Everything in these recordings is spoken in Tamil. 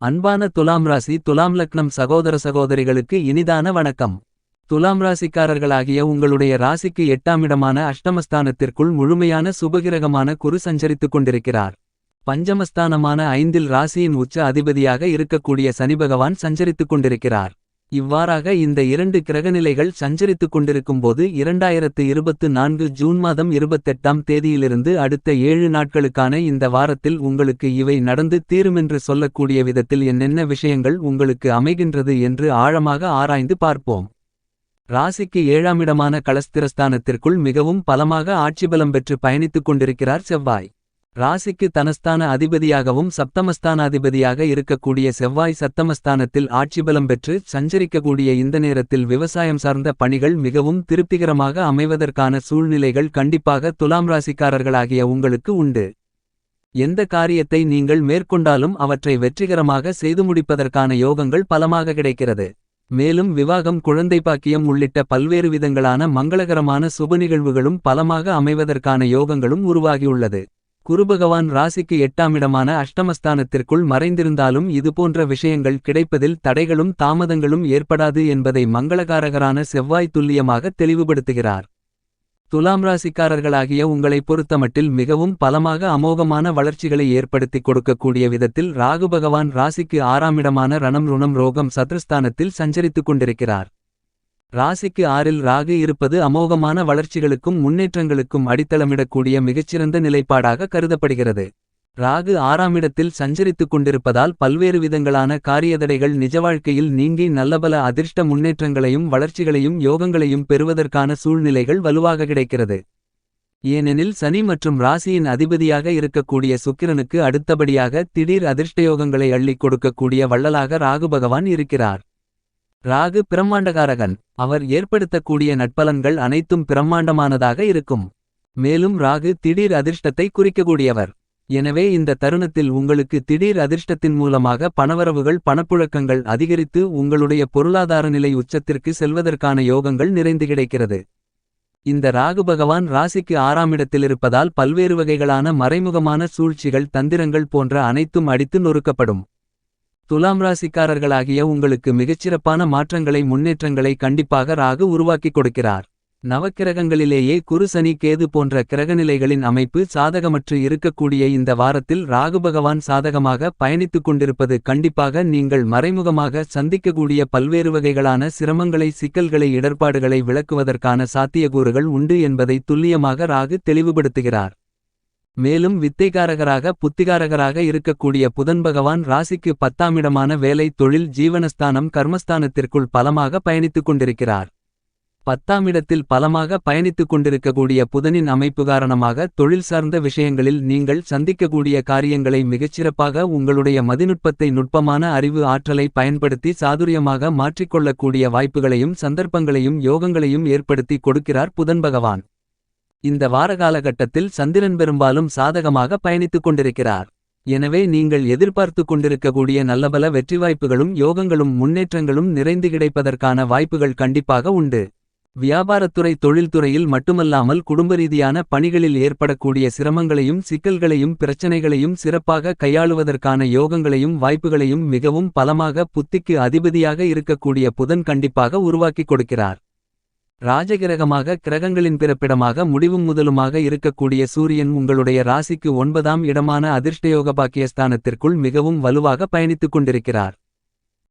அன்பான துலாம் ராசி துலாம் லக்னம் சகோதர சகோதரிகளுக்கு இனிதான வணக்கம். துலாம் ராசிக்காரர்களாகிய உங்களுடைய ராசிக்கு 8ஆம் இடமான அஷ்டமஸ்தானத்திற்குள் முழுமையான சுபகிரகமான குரு சஞ்சரித்துக் கொண்டிருக்கிறார். பஞ்சமஸ்தானமான 5இல் ராசியின் உச்ச அதிபதியாக இருக்கக்கூடிய சனிபகவான் சஞ்சரித்துக் கொண்டிருக்கிறார். இவ்வாறாக இந்த 2 கிரகநிலைகள் சஞ்சரித்துக் கொண்டிருக்கும்போது 2024 ஜூன் மாதம் 28ஆம் தேதியிலிருந்து அடுத்த 7 நாட்களுக்கான இந்த வாரத்தில் உங்களுக்கு இவை நடந்து தீருமென்று சொல்லக்கூடிய விதத்தில் என்னென்ன விஷயங்கள் உங்களுக்கு அமைகின்றது என்று ஆழமாக ஆராய்ந்து பார்ப்போம். ராசிக்கு 7ஆம் இடமான களஸ்திரஸ்தானத்திற்குள் மிகவும் பலமாக ஆட்சிபலம் பெற்று பயணித்துக் கொண்டிருக்கிறார் செவ்வாய். ராசிக்கு தனஸ்தான அதிபதியாகவும் சப்தமஸ்தானாதிபதியாக இருக்கக்கூடிய செவ்வாய் சப்தமஸ்தானத்தில் ஆட்சிபலம் பெற்று சஞ்சரிக்கக்கூடிய இந்த நேரத்தில் விவசாயம் சார்ந்த பணிகள் மிகவும் திருப்திகரமாக அமைவதற்கான சூழ்நிலைகள் கண்டிப்பாக துலாம் ராசிக்காரர்களாகிய உங்களுக்கு உண்டு. எந்த காரியத்தை நீங்கள் மேற்கொண்டாலும் அவற்றை வெற்றிகரமாக செய்து முடிப்பதற்கான யோகங்கள் பலமாக கிடைக்கிறது. மேலும் விவாகம் குழந்தை பாக்கியம் உள்ளிட்ட பல்வேறு விதங்களான மங்களகரமான சுப நிகழ்வுகளும் பலமாக அமைவதற்கான யோகங்களும் உருவாகியுள்ளது. குருபகவான் ராசிக்கு 8ஆம் இடமான அஷ்டமஸ்தானத்திற்குள் மறைந்திருந்தாலும் இதுபோன்ற விஷயங்கள் கிடைப்பதில் தடைகளும் தாமதங்களும் ஏற்படாது என்பதை மங்களகாரகரான செவ்வாய் துல்லியமாக தெளிவுபடுத்துகிறார். துலாம் ராசிக்காரர்களாகிய உங்களை பொறுத்தமட்டில் மிகவும் பலமாக அமோகமான வளர்ச்சிகளை ஏற்படுத்திக் கொடுக்கக்கூடிய விதத்தில் ராகு பகவான் ராசிக்கு 6ஆம் இடமான ரணம் ருணம் ரோகம் சத்ருஸ்தானத்தில் சஞ்சரித்துக் கொண்டிருக்கிறார். ராசிக்கு 6இல் ராகு இருப்பது அமோகமான வளர்ச்சிகளுக்கும் முன்னேற்றங்களுக்கும் அடித்தளமிடக்கூடிய மிகச்சிறந்த நிலைப்பாடாக கருதப்படுகிறது. ராகு 6ஆம் இடத்தில் சஞ்சரித்துக் கொண்டிருப்பதால் பல்வேறு விதங்களான காரியதடைகள் நிஜ வாழ்க்கையில் நீங்கி நல்லபல அதிர்ஷ்ட முன்னேற்றங்களையும் வளர்ச்சிகளையும் யோகங்களையும் பெறுவதற்கான சூழ்நிலைகள் வலுவாக கிடைக்கிறது. ஏனெனில் சனி மற்றும் ராசியின் அதிபதியாக இருக்கக்கூடிய சுக்கிரனுக்கு அடுத்தபடியாக திடீர் அதிர்ஷ்டயோகங்களை அள்ளிக் கொடுக்கக்கூடிய வள்ளலாக ராகு பகவான் இருக்கிறார். ராகு பிரம்மாண்டகாரகன். அவர் ஏற்படுத்தக்கூடிய நட்பலன்கள் அனைத்தும் பிரம்மாண்டமானதாக இருக்கும். மேலும் ராகு திடீர் அதிர்ஷ்டத்தை குறிக்கக்கூடியவர். எனவே இந்த தருணத்தில் உங்களுக்கு திடீர் அதிர்ஷ்டத்தின் மூலமாக பணவரவுகள் பணப்புழக்கங்கள் அதிகரித்து உங்களுடைய பொருளாதார நிலை உச்சத்திற்கு செல்வதற்கான யோகங்கள் நிறைந்து கிடைக்கிறது. இந்த ராகு பகவான் ராசிக்கு 6ஆம் இடத்திலிருப்பதால் பல்வேறு வகைகளான மறைமுகமான சூழ்ச்சிகள் தந்திரங்கள் போன்ற அனைத்தும் அடித்து நொறுக்கப்படும். துலாம் ராசிக்காரர்களாகிய உங்களுக்கு மிகச்சிறப்பான மாற்றங்களை முன்னேற்றங்களை கண்டிப்பாக ராகு உருவாக்கிக் கொடுக்கிறார். நவக்கிரகங்களிலேயே குரு சனி கேது போன்ற கிரகநிலைகளின் அமைப்பு சாதகமற்று இருக்கக்கூடிய இந்த வாரத்தில் ராகு பகவான் சாதகமாக பயணித்துக் கொண்டிருப்பது கண்டிப்பாக நீங்கள் மறைமுகமாக சந்திக்கக்கூடிய பல்வேறு வகைகளான சிரமங்களை சிக்கல்களை இடர்பாடுகளை விளக்குவதற்கான சாத்தியக்கூறுகள் உண்டு என்பதை துல்லியமாக ராகு தெளிவுபடுத்துகிறார். மேலும் வித்தைகாரகராக புத்திகாரகராக இருக்கக்கூடிய புதன் பகவான் ராசிக்கு 10ஆம் இடமான வேலை தொழில் ஜீவனஸ்தானம் கர்மஸ்தானத்திற்குள் பலமாக பயணித்துக் கொண்டிருக்கிறார். 10ஆம் இடத்தில் பலமாக பயணித்துக் கொண்டிருக்கக்கூடிய புதனின் அமைப்பு காரணமாக தொழில் சார்ந்த விஷயங்களில் நீங்கள் சந்திக்கக்கூடிய காரியங்களை மிகச்சிறப்பாக உங்களுடைய மதிநுட்பத்தை நுட்பமான அறிவு ஆற்றலை பயன்படுத்தி சாதுரியமாக மாற்றிக்கொள்ளக்கூடிய வாய்ப்புகளையும் சந்தர்ப்பங்களையும் யோகங்களையும் ஏற்படுத்தி கொடுக்கிறார் புதன் பகவான். இந்த வாரகாலகட்டத்தில் சந்திரன் பெரும்பாலும் சாதகமாக பயணித்துக் கொண்டிருக்கிறார். எனவே நீங்கள் எதிர்பார்த்து கொண்டிருக்கக்கூடிய நல்லபல வெற்றி வாய்ப்புகளும் யோகங்களும் முன்னேற்றங்களும் நிறைந்து கிடைப்பதற்கான வாய்ப்புகள் கண்டிப்பாக உண்டு. வியாபாரத்துறை தொழில்துறையில் மட்டுமல்லாமல் குடும்பரீதியான பணிகளில் ஏற்படக்கூடிய சிரமங்களையும் சிக்கல்களையும் பிரச்சனைகளையும் சிறப்பாக கையாளுவதற்கான யோகங்களையும் வாய்ப்புகளையும் மிகவும் பலமாக புத்திக்கு அதிபதியாக இருக்கக்கூடிய புதன் கண்டிப்பாக உருவாக்கிக் கொடுக்கிறார். ராஜகிரகமாக கிரகங்களின் பிறப்பிடமாக முடிவும் முதலுமாக இருக்கக்கூடிய சூரியன் உங்களுடைய ராசிக்கு 9ஆம் இடமான அதிர்ஷ்டயோக பாக்கியஸ்தானத்திற்குள் மிகவும் வலுவாக பயணித்துக் கொண்டிருக்கிறார்.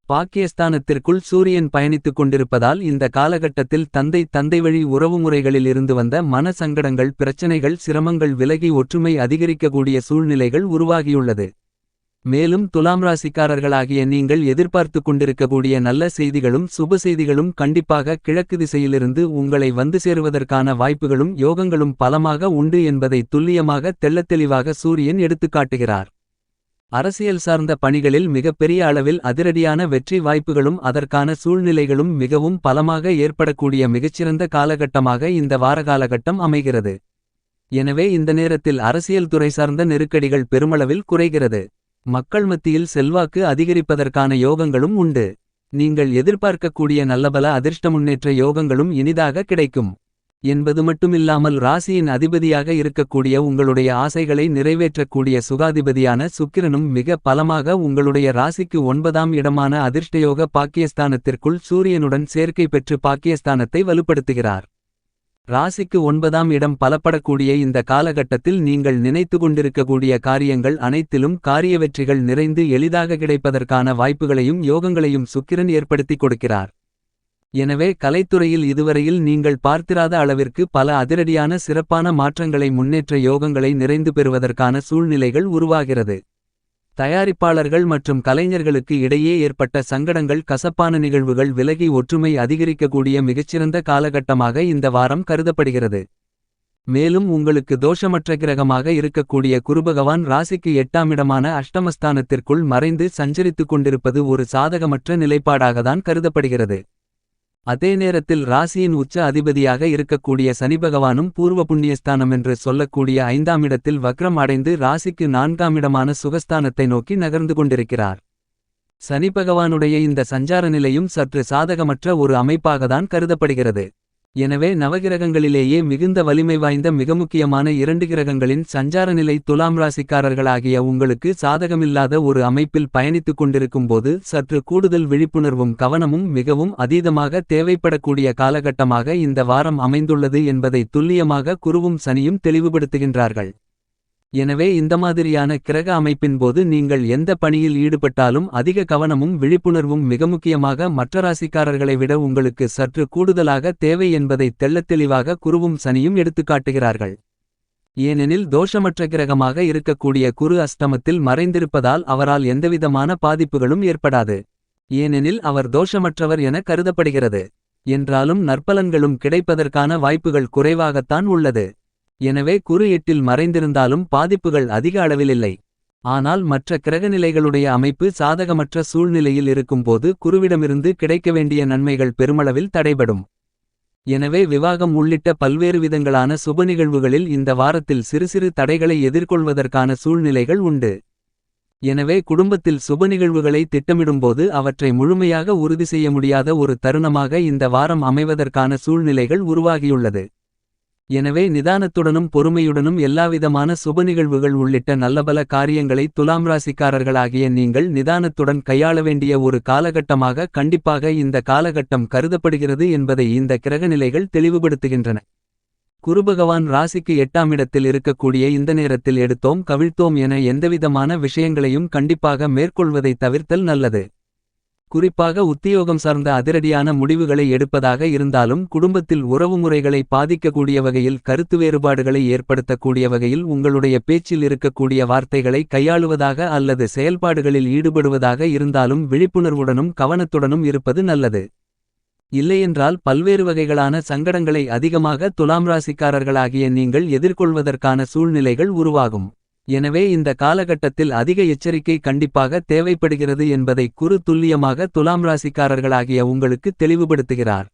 பாக்கியஸ்தானத்திற்குள் சூரியன் பயணித்துக் கொண்டிருப்பதால் இந்த காலகட்டத்தில் தந்தை வழி உறவுமுறைகளில் இருந்து வந்த மன சங்கடங்கள் பிரச்சனைகள் சிரமங்கள் விலகி ஒற்றுமை அதிகரிக்கக்கூடிய சூழ்நிலைகள் உருவாகியுள்ளது. மேலும் துலாம் ராசிக்காரர்களாகிய நீங்கள் எதிர்பார்த்து கொண்டிருக்கக்கூடிய நல்ல செய்திகளும் சுப செய்திகளும் கண்டிப்பாக கிழக்கு திசையிலிருந்து உங்களை வந்து சேருவதற்கான வாய்ப்புகளும் யோகங்களும் பலமாக உண்டு என்பதை துல்லியமாக தெள்ளத்தெளிவாக சூரியன் எடுத்துக்காட்டுகிறார். அரசியல் சார்ந்த பணிகளில் மிகப்பெரிய அளவில் அதிரடியான வெற்றி வாய்ப்புகளும் அதற்கான சூழ்நிலைகளும் மிகவும் பலமாக ஏற்படக்கூடிய மிகச்சிறந்த காலகட்டமாக இந்த வாரகாலகட்டம் அமைகிறது. எனவே இந்த நேரத்தில் அரசியல் துறை சார்ந்த நெருக்கடிகள் பெருமளவில் குறைகிறது. மக்கள் மத்தியில் செல்வாக்கு அதிகரிப்பதற்கான யோகங்களும் உண்டு. நீங்கள் எதிர்பார்க்கக்கூடிய நல்லபல அதிர்ஷ்ட முன்னேற்ற யோகங்களும் இனிதாக கிடைக்கும். என்பது மட்டுமில்லாமல் ராசியின் அதிபதியாக இருக்கக்கூடிய உங்களுடைய ஆசைகளை நிறைவேற்றக்கூடிய சுகாதிபதியான சுக்கிரனும் மிக பலமாக உங்களுடைய ராசிக்கு 9ஆம் இடமான அதிர்ஷ்டயோக பாக்கியஸ்தானத்திற்குள் சூரியனுடன் சேர்க்கை பெற்று பாக்கியஸ்தானத்தை வலுப்படுத்துகிறார். ராசிக்கு 9ஆம் இடம் பலப்படக்கூடிய இந்த காலகட்டத்தில் நீங்கள் நினைத்து கொண்டிருக்கக்கூடிய காரியங்கள் அனைத்திலும் காரிய வெற்றிகள் நிறைந்து எளிதாக கிடைப்பதற்கான வாய்ப்புகளையும் யோகங்களையும் சுக்கிரன் ஏற்படுத்திக் கொடுக்கிறார். எனவே கலைத்துறையில் இதுவரையில் நீங்கள் பார்த்திராத அளவிற்கு பல அதிரடியான சிறப்பான மாற்றங்களை முன்னேற்ற யோகங்களை நிறைந்து பெறுவதற்கான சூழ்நிலைகள் உருவாகிறது. தயாரிப்பாளர்கள் மற்றும் கலைஞர்களுக்கு இடையே ஏற்பட்ட சங்கடங்கள் கசப்பான நிகழ்வுகள் விலகி ஒற்றுமை அதிகரிக்கக்கூடிய மிகச்சிறந்த காலகட்டமாக இந்த வாரம் கருதப்படுகிறது. மேலும் உங்களுக்கு தோஷமற்ற கிரகமாக இருக்கக்கூடிய குருபகவான் ராசிக்கு 8ஆம் இடமான அஷ்டமஸ்தானத்திற்குள் மறைந்து சஞ்சரித்துக் கொண்டிருப்பது ஒரு சாதகமற்ற நிலைப்பாடாகத்தான் கருதப்படுகிறது. அதே நேரத்தில் ராசியின் உச்ச அதிபதியாக இருக்கக்கூடிய சனிபகவானும் பூர்வ புண்ணியஸ்தானம் என்று சொல்லக்கூடிய 5ஆம் இடத்தில் வக்ரம் அடைந்து ராசிக்கு 4ஆம் இடமான சுகஸ்தானத்தை நோக்கி நகர்ந்து கொண்டிருக்கிறார். சனிபகவானுடைய இந்த சஞ்சார நிலையும் சற்று சாதகமற்ற ஒரு அமைப்பாகத்தான் கருதப்படுகிறது. எனவே நவகிரகங்களிலேயே மிகுந்த வலிமை வாய்ந்த மிக முக்கியமான 2 கிரகங்களின் சஞ்சார நிலை துலாம் ராசிக்காரர்களாகிய உங்களுக்கு சாதகமில்லாத ஒரு அமைப்பில் பயணித்துக் கொண்டிருக்கும்போது சற்று கூடுதல் விழிப்புணர்வும் கவனமும் மிகவும் அதீதமாக தேவைப்படக்கூடிய காலகட்டமாக இந்த வாரம் அமைந்துள்ளது என்பதை துல்லியமாக குருவும் சனியும் தெளிவுபடுத்துகின்றார்கள். எனவே இந்த மாதிரியான கிரக அமைப்பின்போது நீங்கள் எந்த பணியில் ஈடுபட்டாலும் அதிக கவனமும் விழிப்புணர்வும் மிக முக்கியமாக மற்ற ராசிக்காரர்களை விட உங்களுக்கு சற்று கூடுதலாக தேவை என்பதை தெள்ளத்தெளிவாக குருவும் சனியும் எடுத்துக்காட்டுகிறார்கள். ஏனெனில் தோஷமற்ற கிரகமாக இருக்கக்கூடிய குரு அஷ்டமத்தில் மறைந்திருப்பதால் அவரால் எந்தவிதமான பாதிப்புகளும் ஏற்படாது. ஏனெனில் அவர் தோஷமற்றவர் என கருதப்படுகிறது. என்றாலும் நற்பலன்களும் கிடைப்பதற்கான வாய்ப்புகள் குறைவாகத்தான் உள்ளது. எனவே குரு 8இல் மறைந்திருந்தாலும் பாதிப்புகள் அதிக அளவிலில்லை. ஆனால் மற்ற கிரகநிலைகளுடைய அமைப்பு சாதகமற்ற சூழ்நிலையில் இருக்கும்போது குருவிடமிருந்து கிடைக்க வேண்டிய நன்மைகள் பெருமளவில் தடைபடும். எனவே விவாகம் உள்ளிட்ட பல்வேறு விதங்களான சுப நிகழ்வுகளில் இந்த வாரத்தில் சிறு சிறு தடைகளை எதிர்கொள்வதற்கான சூழ்நிலைகள் உண்டு. எனவே குடும்பத்தில் சுப நிகழ்வுகளை திட்டமிடும்போது அவற்றை முழுமையாக உறுதி செய்ய முடியாத ஒரு தருணமாக இந்த வாரம் அமைவதற்கான சூழ்நிலைகள் உருவாகியுள்ளது. எனவே நிதானத்துடனும் பொறுமையுடனும் எல்லாவிதமான சுப நிகழ்வுகள் உள்ளிட்ட நல்லபல காரியங்களை துலாம் ராசிக்காரர்களாகிய நீங்கள் நிதானத்துடன் கையாள வேண்டிய ஒரு காலகட்டமாக கண்டிப்பாக இந்த காலகட்டம் கருதப்படுகிறது என்பதை இந்த கிரகநிலைகள் தெளிவுபடுத்துகின்றன. குருபகவான் ராசிக்கு 8ஆம் இடத்தில் இருக்கக்கூடிய இந்த நேரத்தில் எடுத்தோம் கவிழ்த்தோம் என எந்தவிதமான விஷயங்களையும் கண்டிப்பாக மேற்கொள்வதை தவிர்த்தல் நல்லது. குறிப்பாக உத்தியோகம் சார்ந்த அதிரடியான முடிவுகளை எடுப்பதாக இருந்தாலும் குடும்பத்தில் உறவுமுறைகளை பாதிக்கக்கூடிய வகையில் கருத்து வேறுபாடுகளை ஏற்படுத்தக்கூடிய வகையில் உங்களுடைய பேச்சில் இருக்கக்கூடிய வார்த்தைகளை கையாளுவதாக அல்லது செயல்பாடுகளில் ஈடுபடுவதாக இருந்தாலும் விழிப்புணர்வுடனும் கவனத்துடனும் இருப்பது நல்லது. இல்லையென்றால் பல்வேறு வகைகளான சங்கடங்களை அதிகமாக துலாம் ராசிக்காரர்களாகிய நீங்கள் எதிர்கொள்வதற்கான சூழ்நிலைகள் உருவாகும். எனவே இந்த காலகட்டத்தில் அதிக எச்சரிக்கை கண்டிப்பாக தேவைப்படுகிறது என்பதை குரு துல்லியமாக துலாம் ராசிக்காரர்களாகிய உங்களுக்கு தெளிவுபடுத்துகிறார்.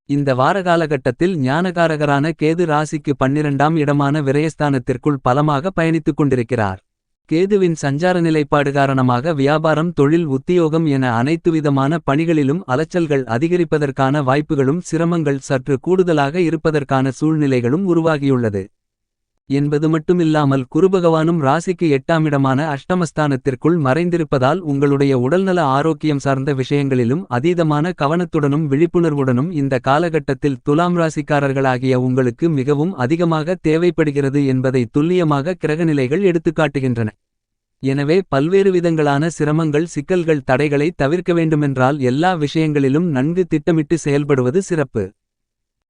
இந்த வார காலகட்டத்தில் ஞானகாரகரான கேது ராசிக்கு 12ஆம் இடமான விரயஸ்தானத்திற்குள் பலமாக பயணித்துக் கொண்டிருக்கிறார். கேதுவின் சஞ்சார நிலைப்பாடு காரணமாக வியாபாரம் தொழில் உத்தியோகம் என அனைத்துவிதமான பணிகளிலும் அலைச்சல்கள் அதிகரிப்பதற்கான வாய்ப்புகளும் சிரமங்கள் சற்று கூடுதலாக இருப்பதற்கான சூழ்நிலைகளும் உருவாகியுள்ளது. என்பது மட்டுமில்லாமல் குருபகவானும் ராசிக்கு 8ஆம் இடமான அஷ்டமஸ்தானத்திற்குள் மறைந்திருப்பதால் உங்களுடைய உடல்நல ஆரோக்கியம் சார்ந்த விஷயங்களிலும் அதீதமான கவனத்துடனும் விழிப்புணர்வுடனும் இந்த காலகட்டத்தில் துலாம் ராசிக்காரர்களாகிய உங்களுக்கு மிகவும் அதிகமாக தேவைப்படுகிறது என்பதை துல்லியமாக கிரகநிலைகள் எடுத்துக்காட்டுகின்றன. எனவே பல்வேறு விதங்களான சிரமங்கள் சிக்கல்கள் தடைகளை தவிர்க்க வேண்டுமென்றால் எல்லா விஷயங்களிலும் நன்கு திட்டமிட்டு செயல்படுவது சிறப்பு.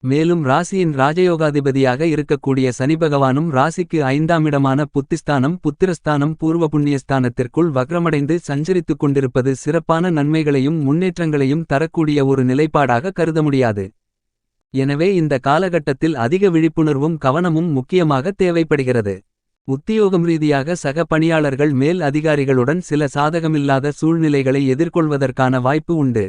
மேலும் ராசியின் ராஜயோகாதிபதியாக இருக்கக்கூடிய சனிபகவானும் ராசிக்கு 5ஆம் இடமான புத்திஸ்தானம் புத்திரஸ்தானம் பூர்வ புண்ணியஸ்தானத்திற்குள் வக்ரமடைந்து சஞ்சரித்துக் கொண்டிருப்பது சிறப்பான நன்மைகளையும் முன்னேற்றங்களையும் தரக்கூடிய ஒரு நிலைப்பாடாக கருத முடியாது. எனவே இந்த காலகட்டத்தில் அதிக விழிப்புணர்வும் கவனமும் முக்கியமாக தேவைப்படுகிறது. உத்தியோகம் ரீதியாக சக பணியாளர்கள் மேல் அதிகாரிகளுடன் சில சாதகமில்லாத சூழ்நிலைகளை எதிர்கொள்வதற்கான வாய்ப்பு உண்டு.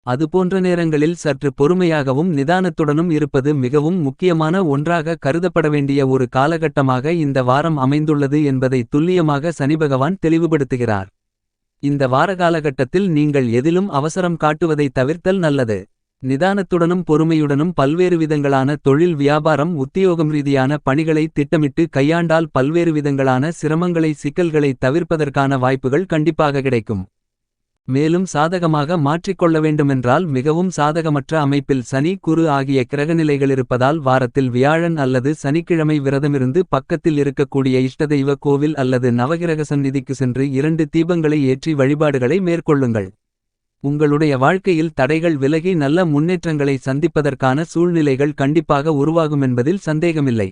அதுபோன்ற நேரங்களில் சற்று பொறுமையாகவும் நிதானத்துடனும் இருப்பது மிகவும் முக்கியமான ஒன்றாக கருதப்பட வேண்டிய ஒரு காலகட்டமாக இந்த வாரம் அமைந்துள்ளது என்பதை துல்லியமாக சனிபகவான் தெளிவுபடுத்துகிறார். இந்த வார காலகட்டத்தில் நீங்கள் எதிலும் அவசரம் காட்டுவதை தவிர்த்தல் நல்லது. நிதானத்துடனும் பொறுமையுடனும் பல்வேறு விதங்களான தொழில் வியாபாரம் உத்தியோகம் ரீதியான பணிகளை திட்டமிட்டு கையாண்டால் பல்வேறு விதங்களான சிரமங்களை சிக்கல்களை தவிர்ப்பதற்கான வாய்ப்புகள் கண்டிப்பாக கிடைக்கும். மேலும் சாதகமாக மாற்றிக்கொள்ள வேண்டுமென்றால் மிகவும் சாதகமற்ற அமைப்பில் சனி குரு ஆகிய கிரகநிலைகளிருப்பதால் வாரத்தில் வியாழன் அல்லது சனிக்கிழமை விரதமிருந்து பக்கத்தில் இருக்கக்கூடிய இஷ்டதெய்வ கோவில் அல்லது நவகிரக சந்நிதிக்கு சென்று 2 தீபங்களை ஏற்றி வழிபாடுகளை மேற்கொள்ளுங்கள். உங்களுடைய வாழ்க்கையில் தடைகள் விலகி நல்ல முன்னேற்றங்களை சந்திப்பதற்கான சூழ்நிலைகள் கண்டிப்பாக உருவாகுமென்பதில் சந்தேகமில்லை.